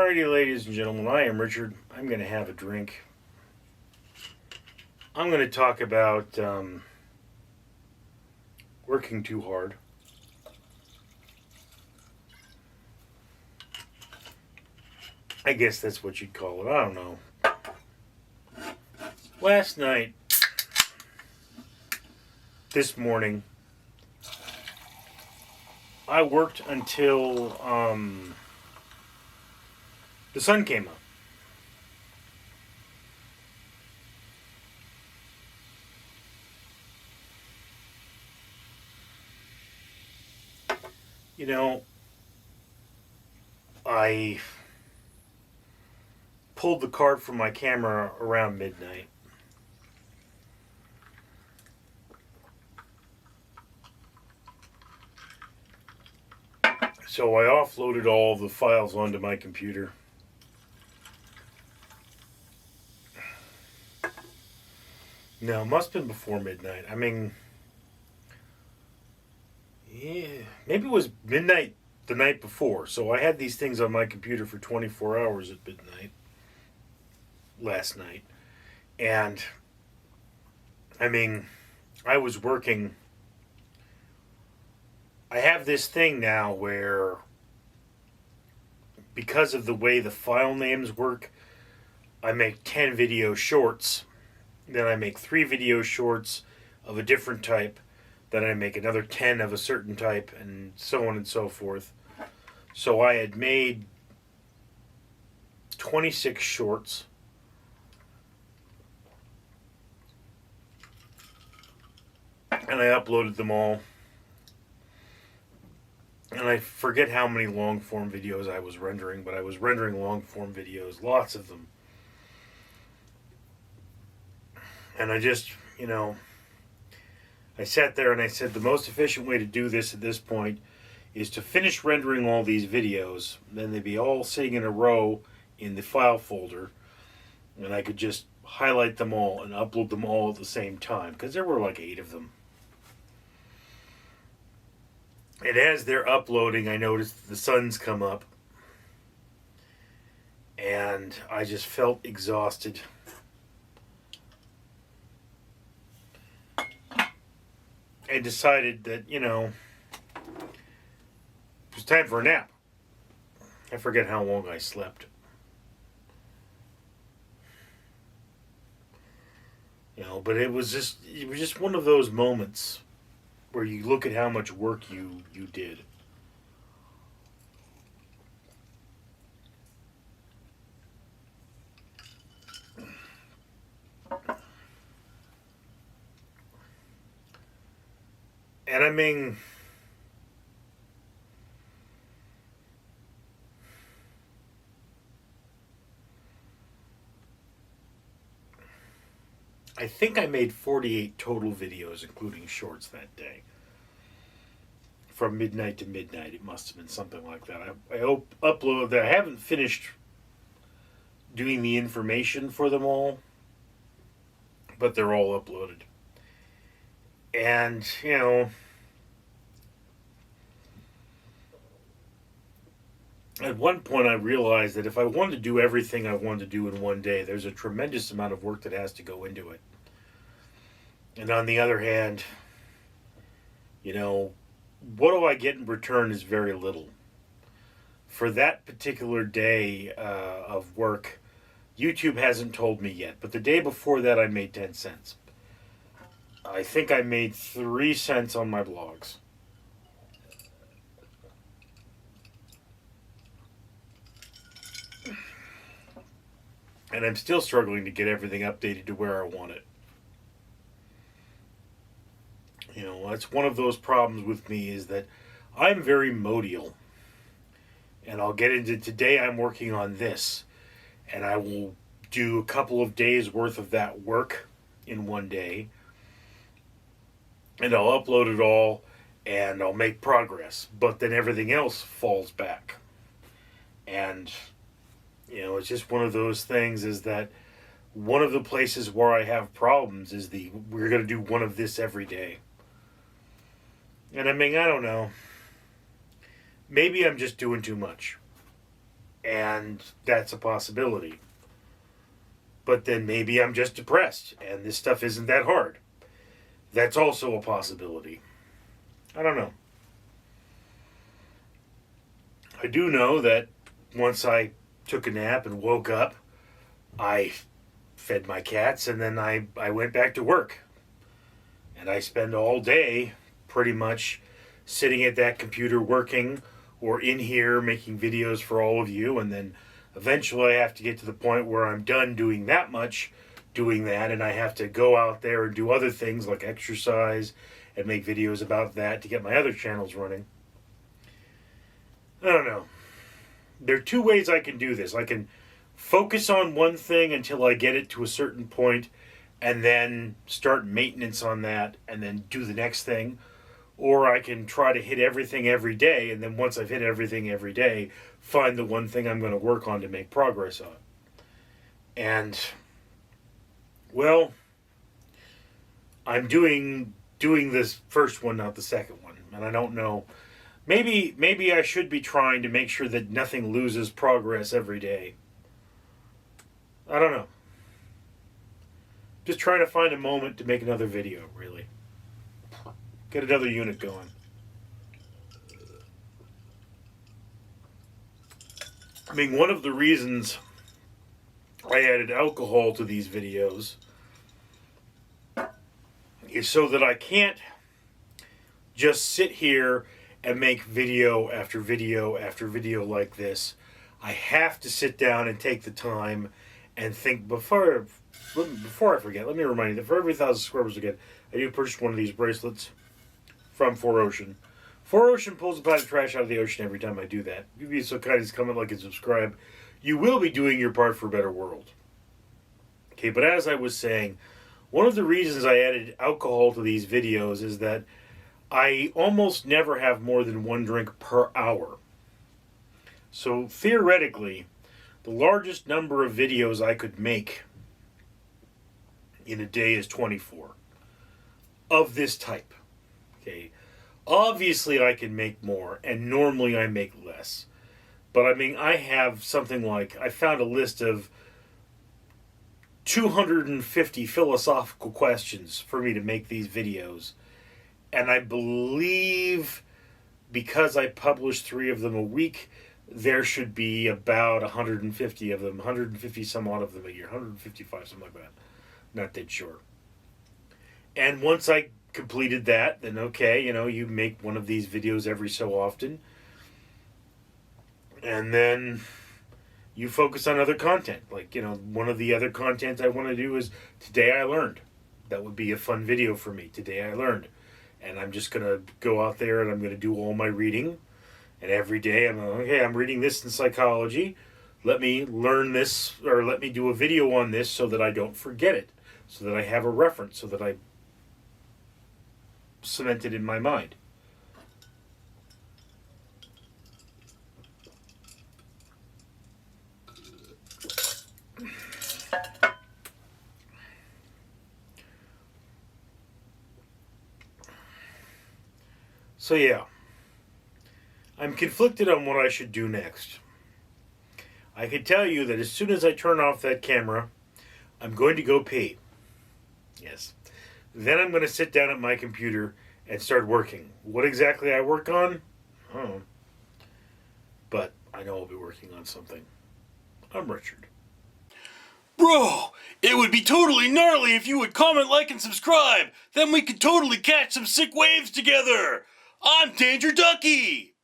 Alrighty, ladies and gentlemen, I am Richard. I'm going to have a drink. I'm going to talk about working too hard. I guess that's what you'd call it. I don't know. Last night, this morning, I worked until the sun came up. You know, I pulled the card from my camera around midnight. So I offloaded all the files onto my computer. No, it must have been before midnight. I mean, yeah, maybe it was midnight the night before. So I had these things on my computer for 24 hours at midnight last night. And, I mean, I was working. I have this thing now where, because of the way the file names work, I make 10 video shorts. Then I make 3 video shorts of a different type. Then I make another 10 of a certain type, and so on and so forth. So I had made 26 shorts. And I uploaded them all. And I forget how many long form videos I was rendering, but I was rendering long form videos, lots of them. And I just, I sat there and I said the most efficient way to do this at this point is to finish rendering all these videos. Then they'd be all sitting in a row in the file folder. And I could just highlight them all and upload them all at the same time. Because there were like 8 of them. And as they're uploading, I noticed the sun's come up. And I just felt exhausted. And decided that, it was time for a nap. I forget how long I slept. But it was just one of those moments where you look at how much work you did. And I mean, I think I made 48 total videos, including shorts, that day. From midnight to midnight, it must have been something like that. I uploaded that. I haven't finished doing the information for them all, but they're all uploaded. And, at one point I realized that if I wanted to do everything I wanted to do in one day, there's a tremendous amount of work that has to go into it. And on the other hand, what do I get in return is very little. For that particular day of work, YouTube hasn't told me yet, but the day before that I made 10 cents. I think I made 3 cents on my blogs. And I'm still struggling to get everything updated to where I want it. That's one of those problems with me, is that I'm very modial. And I'll get into today I'm working on this. And I will do a couple of days worth of that work in one day. And I'll upload it all and I'll make progress. But then everything else falls back. And, it's just one of those things, is that one of the places where I have problems is we're going to do one of this every day. And I mean, I don't know. Maybe I'm just doing too much. And that's a possibility. But then maybe I'm just depressed and this stuff isn't that hard. That's also a possibility. I don't know. I do know that once I took a nap and woke up, I fed my cats and then I went back to work. And I spend all day pretty much sitting at that computer working or in here making videos for all of you, and then eventually I have to get to the point where I'm done doing that much, doing that, and I have to go out there and do other things like exercise and make videos about that to get my other channels running. I don't know. There are two ways I can do this. I can focus on one thing until I get it to a certain point and then start maintenance on that and then do the next thing. Or I can try to hit everything every day, and then once I've hit everything every day, find the one thing I'm going to work on to make progress on. And, well, I'm doing this first one, not the second one. And I don't know. Maybe I should be trying to make sure that nothing loses progress every day. I don't know. Just trying to find a moment to make another video, really. Get another unit going. I mean, one of the reasons I added alcohol to these videos is so that I can't just sit here and make video after video after video like this. I have to sit down and take the time and think before I forget. Let me remind you that for every 1,000 subscribers again, I do purchase one of these bracelets from 4Ocean. 4Ocean pulls a pile of trash out of the ocean every time I do that. If you'd be so kind as to comment, like, and subscribe, you will be doing your part for a better world. Okay, but as I was saying, one of the reasons I added alcohol to these videos is that I almost never have more than one drink per hour. So theoretically, the largest number of videos I could make in a day is 24 of this type. Okay, obviously I can make more, and normally I make less. But I mean, I have something like, I found a list of 250 philosophical questions for me to make these videos. And I believe because I publish 3 of them a week, there should be about 150 of them, 150 some odd of them a year, 155, something like that. Not dead sure. And once I completed that, then okay, you make one of these videos every so often. And then you focus on other content. Like, one of the other content I want to do is Today I Learned. That would be a fun video for me. Today I Learned. And I'm just going to go out there and I'm going to do all my reading. And every day I'm reading this in psychology. Let me learn this, or let me do a video on this so that I don't forget it. So that I have a reference, so that I cement it in my mind. So yeah, I'm conflicted on what I should do next. I can tell you that as soon as I turn off that camera, I'm going to go pee. Yes. Then I'm going to sit down at my computer and start working. What exactly I work on? I don't know. But I know I'll be working on something. I'm Richard. Bro, it would be totally gnarly if you would comment, like, and subscribe. Then we could totally catch some sick waves together. I'm Danger Ducky.